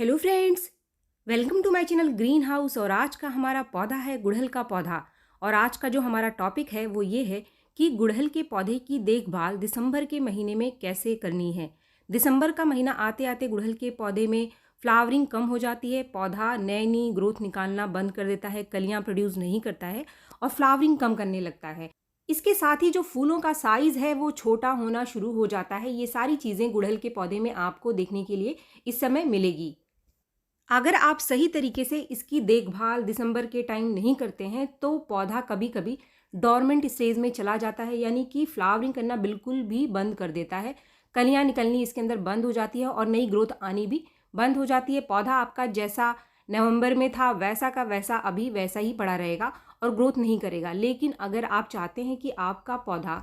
Hello friends, welcome to my channel Green House. और आज का हमारा पौधा है गुड़हल का पौधा। और आज का जो हमारा टॉपिक है वो ये है कि गुड़हल के पौधे की देखभाल दिसंबर के महीने में कैसे करनी है। दिसंबर का महीना आते आते गुड़हल के पौधे में फ्लावरिंग कम हो जाती है, पौधा नई नई ग्रोथ निकालना बंद कर देता है, कलियां प्रोड्यूस नहीं करता है और फ्लावरिंग कम करने लगता है। इसके साथ ही जो फूलों का साइज़ है वो छोटा होना शुरू हो जाता है। ये सारी चीज़ें गुड़हल के पौधे में आपको देखने के लिए इस समय मिलेगी। अगर आप सही तरीके से इसकी देखभाल दिसंबर के टाइम नहीं करते हैं तो पौधा कभी कभी डॉर्मेंट स्टेज में चला जाता है, यानी कि फ्लावरिंग करना बिल्कुल भी बंद कर देता है। कलियां निकलनी इसके अंदर बंद हो जाती है और नई ग्रोथ आनी भी बंद हो जाती है। पौधा आपका जैसा नवंबर में था वैसा का वैसा अभी वैसा ही पड़ा रहेगा और ग्रोथ नहीं करेगा। लेकिन अगर आप चाहते हैं कि आपका पौधा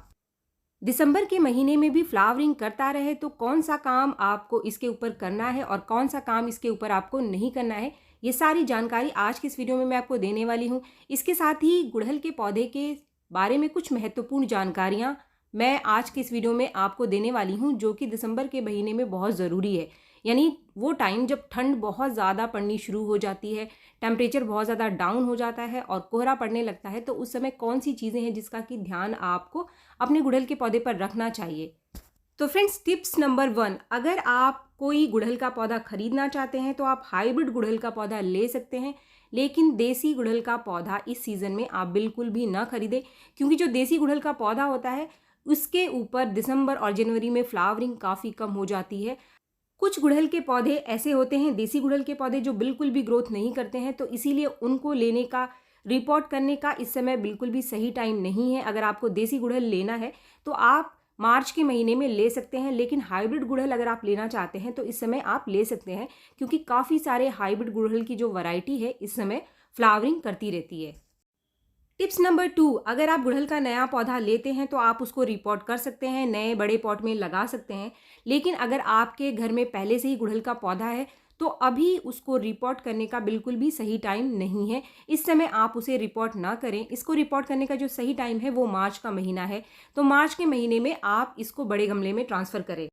दिसंबर के महीने में भी फ्लावरिंग करता रहे तो कौन सा काम आपको इसके ऊपर करना है और कौन सा काम इसके ऊपर आपको नहीं करना है, ये सारी जानकारी आज की इस वीडियो में मैं आपको देने वाली हूँ। इसके साथ ही गुड़हल के पौधे के बारे में कुछ महत्वपूर्ण जानकारियाँ मैं आज के इस वीडियो में आपको देने वाली हूँ, जो कि दिसंबर के महीने में बहुत ज़रूरी है। यानी वो टाइम जब ठंड बहुत ज़्यादा पड़नी शुरू हो जाती है, टेम्परेचर बहुत ज़्यादा डाउन हो जाता है और कोहरा पड़ने लगता है, तो उस समय कौन सी चीज़ें हैं जिसका कि ध्यान आपको अपने गुड़हल के पौधे पर रखना चाहिए। तो फ्रेंड्स, टिप्स नंबर 1, अगर आप कोई गुड़हल का पौधा खरीदना चाहते हैं तो आप हाइब्रिड गुड़हल का पौधा ले सकते हैं। लेकिन देसी गुड़हल का पौधा इस सीज़न में आप बिल्कुल भी ना खरीदें, क्योंकि जो देसी गुड़हल का पौधा होता है उसके ऊपर दिसंबर और जनवरी में फ्लावरिंग काफ़ी कम हो जाती है। कुछ गुड़हल के पौधे ऐसे होते हैं, देसी गुड़हल के पौधे, जो बिल्कुल भी ग्रोथ नहीं करते हैं, तो इसीलिए उनको लेने का, रिपोर्ट करने का इस समय बिल्कुल भी सही टाइम नहीं है। अगर आपको देसी गुड़हल लेना है तो आप मार्च के महीने में ले सकते हैं, लेकिन हाइब्रिड गुड़हल अगर आप लेना चाहते हैं तो इस समय आप ले सकते हैं, क्योंकि काफ़ी सारे हाइब्रिड गुड़हल की जो वैरायटी है इस समय फ्लावरिंग करती रहती है। टिप्स नंबर 2, अगर आप गुड़हल का नया पौधा लेते हैं तो आप उसको रिपोर्ट कर सकते हैं, नए बड़े पॉट में लगा सकते हैं। लेकिन अगर आपके घर में पहले से ही गुड़हल का पौधा है तो अभी उसको रिपोर्ट करने का बिल्कुल भी सही टाइम नहीं है। इस समय आप उसे रिपोर्ट ना करें। इसको रिपोर्ट करने का जो सही टाइम है वो मार्च का महीना है, तो मार्च के महीने में आप इसको बड़े गमले में ट्रांसफ़र करें।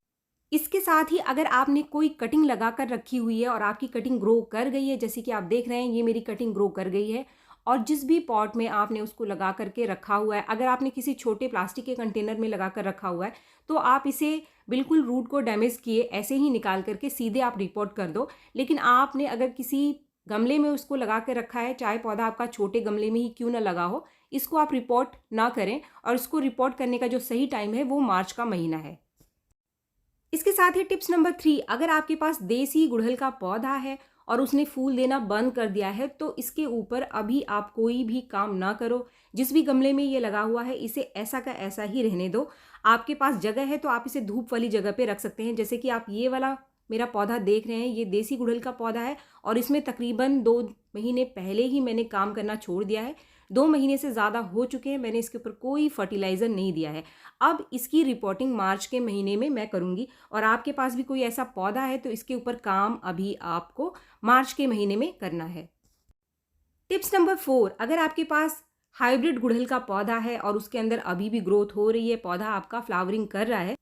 इसके साथ ही अगर आपने कोई कटिंग लगा कर रखी हुई है और आपकी कटिंग ग्रो कर गई है, जैसे कि आप देख रहे हैं ये मेरी कटिंग ग्रो कर गई है, और जिस भी पॉट में आपने उसको लगा करके रखा हुआ है, अगर आपने किसी छोटे प्लास्टिक के कंटेनर में लगा कर रखा हुआ है तो आप इसे बिल्कुल रूट को डैमेज किए ऐसे ही निकाल करके सीधे आप रिपोर्ट कर दो। लेकिन आपने अगर किसी गमले में उसको लगा कर रखा है, चाहे पौधा आपका छोटे गमले में ही क्यों ना लगा हो, इसको आप रिपोर्ट ना करें। और इसको रिपोर्ट करने का जो सही टाइम है वो मार्च का महीना है। इसके साथ ही टिप्स नंबर 3, अगर आपके पास देसी गुड़हल का पौधा है और उसने फूल देना बंद कर दिया है तो इसके ऊपर अभी आप कोई भी काम ना करो। जिस भी गमले में ये लगा हुआ है इसे ऐसा का ऐसा ही रहने दो। आपके पास जगह है तो आप इसे धूप वाली जगह पे रख सकते हैं। जैसे कि आप ये वाला मेरा पौधा देख रहे हैं, ये देसी गुड़हल का पौधा है और इसमें तकरीबन 2 महीने पहले ही मैंने काम करना छोड़ दिया है। 2 महीने से ज़्यादा हो चुके हैं, मैंने इसके ऊपर कोई फर्टिलाइज़र नहीं दिया है। अब इसकी रिपोर्टिंग मार्च के महीने में मैं करूँगी। और आपके पास भी कोई ऐसा पौधा है तो इसके ऊपर काम अभी आपको मार्च के महीने में करना है। टिप्स नंबर 4, अगर आपके पास हाइब्रिड गुड़हल का पौधा है और उसके अंदर अभी भी ग्रोथ हो रही है, पौधा आपका फ्लावरिंग कर रहा है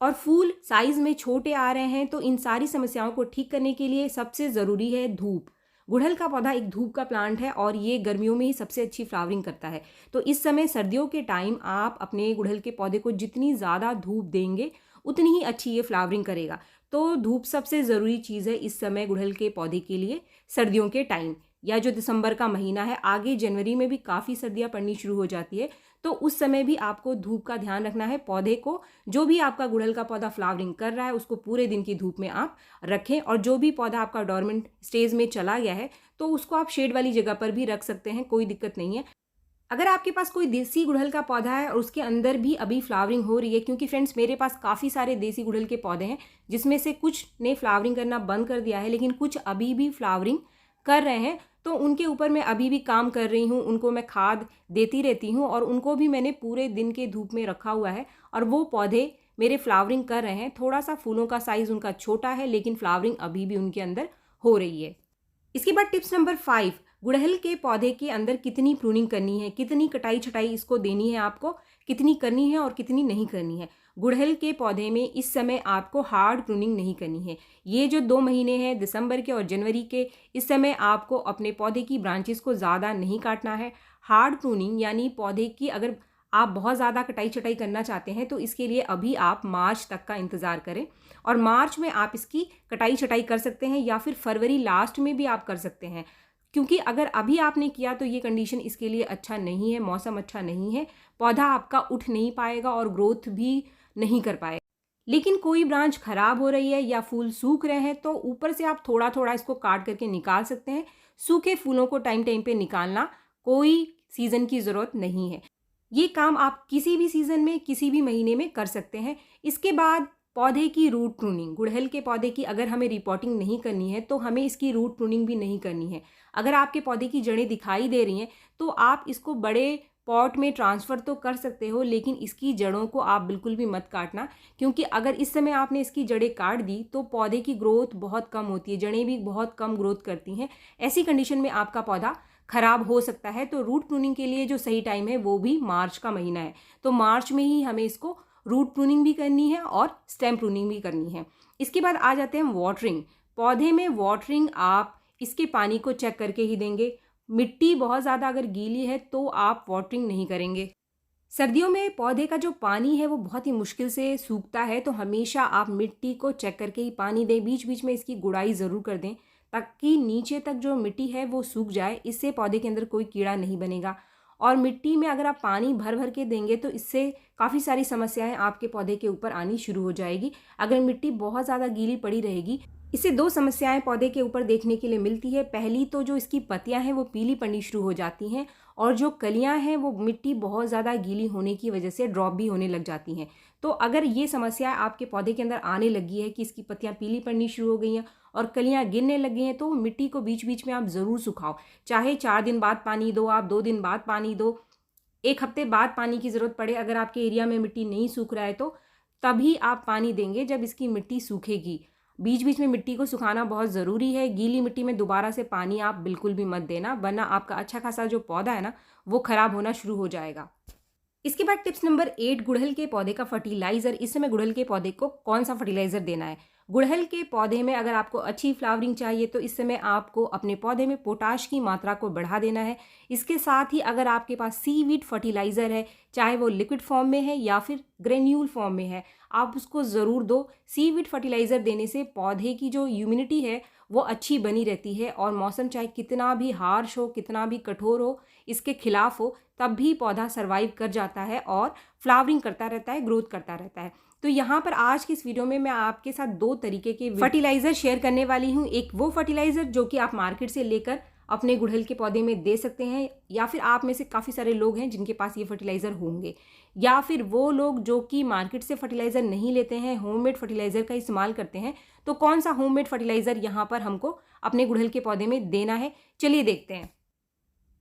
और फूल साइज़ में छोटे आ रहे हैं, तो इन सारी समस्याओं को ठीक करने के लिए सबसे ज़रूरी है धूप। गुड़हल का पौधा एक धूप का प्लांट है और ये गर्मियों में ही सबसे अच्छी फ्लावरिंग करता है। तो इस समय सर्दियों के टाइम आप अपने गुड़हल के पौधे को जितनी ज़्यादा धूप देंगे उतनी ही अच्छी ये फ्लावरिंग करेगा। तो धूप सबसे ज़रूरी चीज़ है इस समय गुड़हल के पौधे के लिए, सर्दियों के टाइम, या जो दिसंबर का महीना है, आगे जनवरी में भी काफ़ी सर्दियाँ पड़नी शुरू हो जाती है, तो उस समय भी आपको धूप का ध्यान रखना है। पौधे को, जो भी आपका गुड़हल का पौधा फ्लावरिंग कर रहा है, उसको पूरे दिन की धूप में आप रखें। और जो भी पौधा आपका डोरमेंट स्टेज में चला गया है तो उसको आप शेड वाली जगह पर भी रख सकते हैं, कोई दिक्कत नहीं है। अगर आपके पास कोई देसी गुड़हल का पौधा है और उसके अंदर भी अभी फ्लावरिंग हो रही है, क्योंकि फ्रेंड्स मेरे पास काफ़ी सारे देसी गुड़हल के पौधे हैं जिसमें से कुछ ने फ्लावरिंग करना बंद कर दिया है लेकिन कुछ अभी भी फ्लावरिंग कर रहे हैं, तो उनके ऊपर मैं अभी भी काम कर रही हूँ। उनको मैं खाद देती रहती हूँ और उनको भी मैंने पूरे दिन के धूप में रखा हुआ है और वो पौधे मेरे फ्लावरिंग कर रहे हैं। थोड़ा सा फूलों का साइज़ उनका छोटा है लेकिन फ्लावरिंग अभी भी उनके अंदर हो रही है। इसके बाद टिप्स नंबर 5, गुड़हल के पौधे के अंदर कितनी प्रूनिंग करनी है, कितनी कटाई छटाई इसको देनी है आपको, कितनी करनी है और कितनी नहीं करनी है। गुड़हल के पौधे में इस समय आपको हार्ड प्रूनिंग नहीं करनी है। ये जो 2 महीने हैं दिसंबर के और जनवरी के, इस समय आपको अपने पौधे की ब्रांचेस को ज़्यादा नहीं काटना है। हार्ड प्रूनिंग यानी पौधे की अगर आप बहुत ज़्यादा कटाई छटाई करना चाहते हैं तो इसके लिए अभी आप मार्च तक का इंतज़ार करें, और मार्च में आप इसकी कटाई छटाई कर सकते हैं या फिर फरवरी लास्ट में भी आप कर सकते हैं। क्योंकि अगर अभी आपने किया तो ये कंडीशन इसके लिए अच्छा नहीं है, मौसम अच्छा नहीं है, पौधा आपका उठ नहीं पाएगा और ग्रोथ भी नहीं कर पाएगा। लेकिन कोई ब्रांच खराब हो रही है या फूल सूख रहे हैं तो ऊपर से आप थोड़ा थोड़ा इसको काट करके निकाल सकते हैं। सूखे फूलों को टाइम टाइम पे निकालना कोई सीज़न की ज़रूरत नहीं है। ये काम आप किसी भी सीज़न में किसी भी महीने में कर सकते हैं। इसके बाद पौधे की रूट प्रूनिंग, गुड़हल के पौधे की अगर हमें रिपोर्टिंग नहीं करनी है तो हमें इसकी रूट प्रूनिंग भी नहीं करनी है। अगर आपके पौधे की जड़ें दिखाई दे रही हैं तो आप इसको बड़े पॉट में ट्रांसफ़र तो कर सकते हो, लेकिन इसकी जड़ों को आप बिल्कुल भी मत काटना, क्योंकि अगर इस समय आपने इसकी जड़ें काट दी तो पौधे की ग्रोथ बहुत कम होती है, जड़ें भी बहुत कम ग्रोथ करती हैं। ऐसी कंडीशन में आपका पौधा खराब हो सकता है। तो रूट प्रूनिंग के लिए जो सही टाइम है वो भी मार्च का महीना है। तो मार्च में ही हमें इसको रूट प्रूनिंग भी करनी है और स्टेम प्रूनिंग भी करनी है। इसके बाद आ जाते हैं वाटरिंग। पौधे में वाटरिंग आप इसके पानी को चेक करके ही देंगे। मिट्टी बहुत ज़्यादा अगर गीली है तो आप वाटरिंग नहीं करेंगे। सर्दियों में पौधे का जो पानी है वो बहुत ही मुश्किल से सूखता है, तो हमेशा आप मिट्टी को चेक करके ही पानी दें। बीच बीच में इसकी गुड़ाई ज़रूर कर दें ताकि नीचे तक जो मिट्टी है वो सूख जाए। इससे पौधे के अंदर कोई कीड़ा नहीं बनेगा। और मिट्टी में अगर आप पानी भर भर के देंगे तो इससे काफ़ी सारी समस्याएं आपके पौधे के ऊपर आनी शुरू हो जाएगी। अगर मिट्टी बहुत ज़्यादा गीली पड़ी रहेगी, इससे 2 समस्याएं पौधे के ऊपर देखने के लिए मिलती है। पहली तो जो इसकी पत्तियां हैं वो पीली पड़नी शुरू हो जाती हैं, और जो कलियां हैं वो मिट्टी बहुत ज़्यादा गीली होने की वजह से ड्रॉप भी होने लग जाती हैं। तो अगर ये समस्या आपके पौधे के अंदर आने लगी है कि इसकी पत्तियां पीली पड़नी शुरू हो गई हैं और कलियां गिरने लग गई हैं, तो मिट्टी को बीच बीच में आप ज़रूर सुखाओ। चाहे 4 दिन बाद पानी दो, आप 2 दिन बाद पानी दो, 1 हफ्ते बाद पानी की ज़रूरत पड़े। अगर आपके एरिया में मिट्टी नहीं सूख रहा है तो तभी आप पानी देंगे जब इसकी मिट्टी सूखेगी। बीच बीच में मिट्टी को सुखाना बहुत ज़रूरी है। गीली मिट्टी में दोबारा से पानी आप बिल्कुल भी मत देना, वरना आपका अच्छा खासा जो पौधा है ना वो ख़राब होना शुरू हो जाएगा। इसके बाद टिप्स नंबर 8, गुड़हल के पौधे का फर्टिलाइज़र। इस समय गुड़हल के पौधे को कौन सा फर्टिलाइज़र देना है? गुड़हल के पौधे में अगर आपको अच्छी फ्लावरिंग चाहिए तो इस समय आपको अपने पौधे में पोटाश की मात्रा को बढ़ा देना है। इसके साथ ही अगर आपके पास सीवीड फर्टिलाइज़र है, चाहे वो लिक्विड फॉर्म में है या फिर ग्रेन्यूल फॉर्म में है, आप उसको ज़रूर दो। सीवीड फर्टिलाइज़र देने से पौधे की जो इम्यूनिटी है वो अच्छी बनी रहती है, और मौसम चाहे कितना भी हार्श हो, कितना भी कठोर हो, इसके खिलाफ हो, तब भी पौधा सर्वाइव कर जाता है और फ्लावरिंग करता रहता है, ग्रोथ करता रहता है। तो यहाँ पर आज की इस वीडियो में मैं आपके साथ 2 तरीके के फर्टिलाइज़र शेयर करने वाली हूँ। एक वो फर्टिलाइज़र जो कि आप मार्केट से लेकर अपने गुड़हल के पौधे में दे सकते हैं, या फिर आप में से काफ़ी सारे लोग हैं जिनके पास ये फर्टिलाइज़र होंगे, या फिर वो लोग जो कि मार्केट से फर्टिलाइज़र नहीं लेते हैं, होममेड फर्टिलाइज़र का इस्तेमाल करते हैं। तो कौन सा होममेड फर्टिलाइज़र यहाँ पर हमको अपने गुड़हल के पौधे में देना है, चलिए देखते हैं।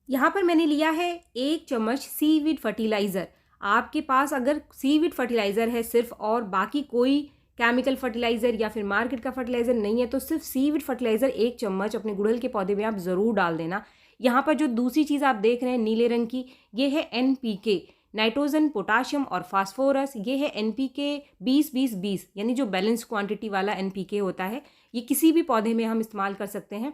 यहाँ पर मैंने लिया है 1 चम्मच सीवीड फर्टिलाइज़र। आपके पास अगर सीवीड फर्टिलाइज़र है सिर्फ, और बाकी कोई केमिकल फर्टिलाइज़र या फिर मार्केट का फर्टिलाइज़र नहीं है, तो सिर्फ सीवीड फर्टिलाइज़र 1 चम्मच अपने गुड़हल के पौधे में आप ज़रूर डाल देना। यहाँ पर जो दूसरी चीज़ आप देख रहे हैं नीले रंग की, ये है NPK, नाइट्रोजन, पोटाशियम और फास्फोरस। ये है NPK 20-20-20, यानी जो बैलेंस क्वांटिटी वाला NPK होता है, ये किसी भी पौधे में हम इस्तेमाल कर सकते हैं।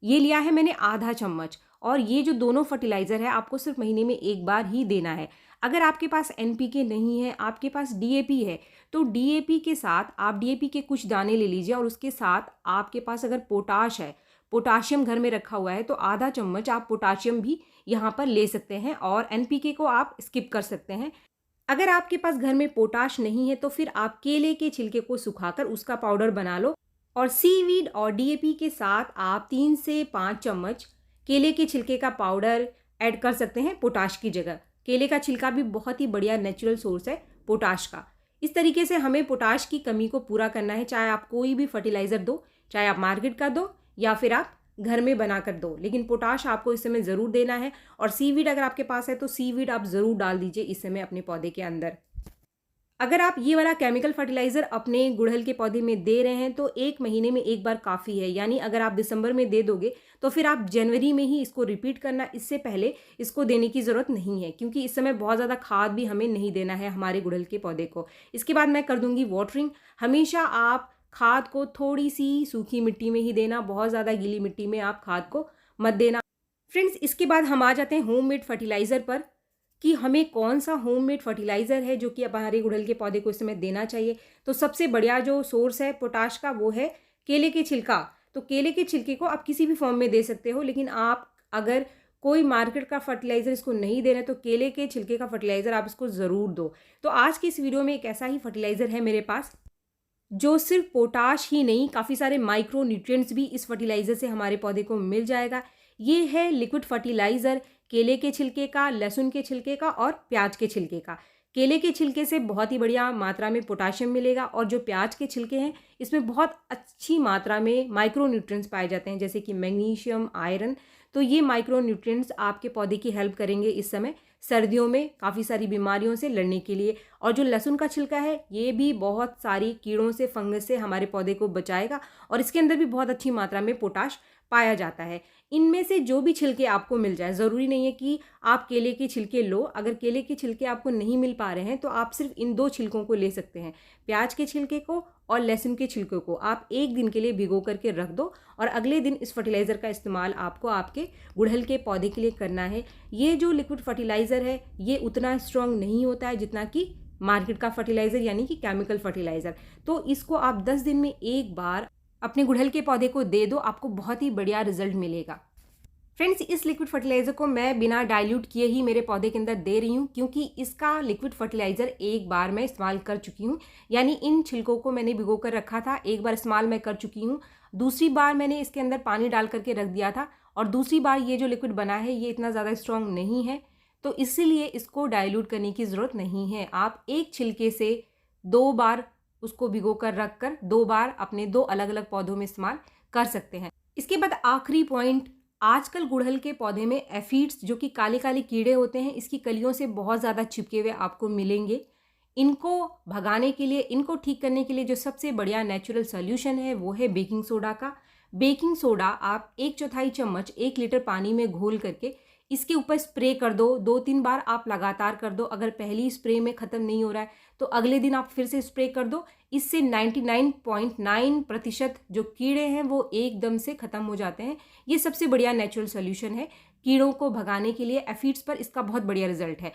ये लिया है मैंने आधा चम्मच, और ये जो दोनों फर्टिलाइज़र है आपको सिर्फ महीने में 1 बार ही देना है। अगर आपके पास NPK नहीं है, आपके पास DAP है, तो DAP के साथ आप DAP के कुछ दाने ले लीजिए, और उसके साथ आपके पास अगर पोटाश है, पोटाशियम घर में रखा हुआ है, तो आधा चम्मच आप पोटाशियम भी यहाँ पर ले सकते हैं, और NPK को आप स्किप कर सकते हैं। अगर आपके पास घर में पोटाश नहीं है तो फिर आप केले के छिलके को सुखाकर उसका पाउडर बना लो, और सीवीड और DAP के साथ आप 3 से 5 चम्मच केले के छिलके का पाउडर ऐड कर सकते हैं पोटाश की जगह। केले का छिलका भी बहुत ही बढ़िया नेचुरल सोर्स है पोटाश का। इस तरीके से हमें पोटाश की कमी को पूरा करना है, चाहे आप कोई भी फर्टिलाइज़र दो, चाहे आप मार्केट का दो या फिर आप घर में बना कर दो, लेकिन पोटाश आपको इस समय ज़रूर देना है। और सीवीड अगर आपके पास है तो सीवीड आप ज़रूर डाल दीजिए इस समय अपने पौधे के अंदर। अगर आप ये वाला केमिकल फर्टिलाइज़र अपने गुड़हल के पौधे में दे रहे हैं तो 1 महीने में 1 बार काफ़ी है। यानी अगर आप दिसंबर में दे दोगे तो फिर आप जनवरी में ही इसको रिपीट करना, इससे पहले इसको देने की ज़रूरत नहीं है, क्योंकि इस समय बहुत ज़्यादा खाद भी हमें नहीं देना है हमारे गुड़हल के पौधे को। इसके बाद मैं कर दूँगी वाटरिंग। हमेशा आप खाद को थोड़ी-सी सूखी मिट्टी में ही देना, बहुत ज़्यादा गीली मिट्टी में आप खाद को मत देना। फ्रेंड्स, इसके बाद हम आ जाते हैं होममेड फर्टिलाइज़र पर कि हमें कौन-सा होममेड फर्टिलाइज़र है जो कि अब हमारे गुड़हल के पौधे को इस समय देना चाहिए। तो सबसे बढ़िया जो सोर्स है पोटाश का वो है केले के छिलका। तो केले के छिलके को आप किसी भी फॉर्म में दे सकते हो, लेकिन आप अगर कोई मार्केट का फर्टिलाइज़र इसको नहीं दे रहे हैं तो केले के छिलके का फर्टिलाइज़र आप इसको ज़रूर दो। तो आज की इस वीडियो में एक ऐसा ही फर्टिलाइज़र है मेरे पास जो सिर्फ पोटाश ही नहीं, काफ़ी सारे माइक्रो न्यूट्रिएंट्स भी इस फर्टिलाइज़र से हमारे पौधे को मिल जाएगा। ये है लिक्विड फर्टिलाइज़र केले के छिलके का, लहसुन के छिलके का और प्याज के छिलके का। केले के छिलके से बहुत ही बढ़िया मात्रा में पोटाशियम मिलेगा और जो प्याज के छिलके हैं इसमें बहुत अच्छी मात्रा में माइक्रो न्यूट्रिएंट्स पाए जाते हैं, जैसे कि मैग्नीशियम, आयरन। तो ये माइक्रो न्यूट्रिएंट्स आपके पौधे की हेल्प करेंगे इस समय सर्दियों में काफ़ी सारी बीमारियों से लड़ने के लिए। और जो लहसुन का छिलका है ये भी बहुत सारी कीड़ों से, फंगस से हमारे पौधे को बचाएगा और इसके अंदर भी बहुत अच्छी मात्रा में पोटाश पाया जाता है। इनमें से जो भी छिलके आपको मिल जाए, ज़रूरी नहीं है कि आप केले के छिलके लो। अगर केले के छिलके आपको नहीं मिल पा रहे हैं तो आप सिर्फ इन 2 छिलकों को ले सकते हैं, प्याज के छिलके को और लहसुन के छिलके को। आप 1 दिन के लिए भिगो करके रख दो और अगले दिन इस फर्टिलाइज़र का इस्तेमाल आपको आपके गुड़हल के पौधे के लिए करना है। ये जो लिक्विड फर्टिलाइज़र है ये उतना स्ट्रॉन्ग नहीं होता है जितना कि मार्केट का फर्टिलाइज़र यानी कि केमिकल फर्टिलाइज़र। तो इसको आप 10 दिन में 1 बार अपने गुड़हल के पौधे को दे दो, आपको बहुत ही बढ़िया रिजल्ट मिलेगा। फ्रेंड्स, इस लिक्विड फर्टिलाइज़र को मैं बिना डाइल्यूट किए ही मेरे पौधे के अंदर दे रही हूँ, क्योंकि इसका लिक्विड फर्टिलाइज़र एक बार मैं इस्तेमाल कर चुकी हूँ। यानी इन छिलकों को मैंने भिगो कर रखा था, एक बार इस्तेमाल मैं कर चुकी हूँ। दूसरी बार मैंने इसके अंदर पानी डाल करके रख दिया था और दूसरी बार ये जो लिक्विड बना है ये इतना ज़्यादा स्ट्रॉन्ग नहीं है, तो इसीलिए इसको डाइल्यूट करने की ज़रूरत नहीं है। आप एक छिलके से 2 बार उसको भिगो कर रख कर 2 बार अपने 2 अलग-अलग पौधों में इस्तेमाल कर सकते हैं। इसके बाद आखिरी पॉइंट, आजकल गुड़हल के पौधे में एफिड्स जो कि काले-काले कीड़े होते हैं, इसकी कलियों से बहुत ज़्यादा चिपके हुए आपको मिलेंगे। इनको भगाने के लिए, इनको ठीक करने के लिए जो सबसे बढ़िया नेचुरल सॉल्यूशन है वो है बेकिंग सोडा का। बेकिंग सोडा आप 1/4 चम्मच 1 लीटर पानी में घोल करके इसके ऊपर स्प्रे कर दो। 2-3 बार आप लगातार कर दो। अगर पहली स्प्रे में ख़त्म नहीं हो रहा है तो अगले दिन आप फिर से स्प्रे कर दो। इससे 99.9% जो कीड़े हैं वो एकदम से ख़त्म हो जाते हैं। ये सबसे बढ़िया नेचुरल सॉल्यूशन है कीड़ों को भगाने के लिए। एफिड्स पर इसका बहुत बढ़िया रिजल्ट है।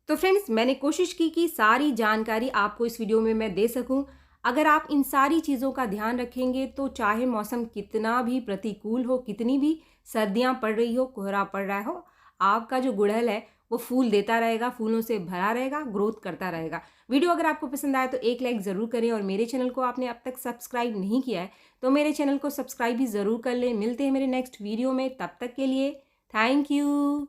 तो फ्रेंड्स, मैंने कोशिश की कि सारी जानकारी आपको इस वीडियो में मैं दे सकूं। अगर आप इन सारी चीज़ों का ध्यान रखेंगे तो चाहे मौसम कितना भी प्रतिकूल हो, कितनी भी सर्दियां पड़ रही हो, कोहरा पड़ रहा हो, आपका जो गुड़हल है वो फूल देता रहेगा, फूलों से भरा रहेगा, ग्रोथ करता रहेगा। वीडियो अगर आपको पसंद आए तो एक लाइक ज़रूर करें और मेरे चैनल को आपने अब तक सब्सक्राइब नहीं किया है तो मेरे चैनल को सब्सक्राइब भी ज़रूर कर लें। मिलते हैं मेरे नेक्स्ट वीडियो में, तब तक के लिए थैंक यू।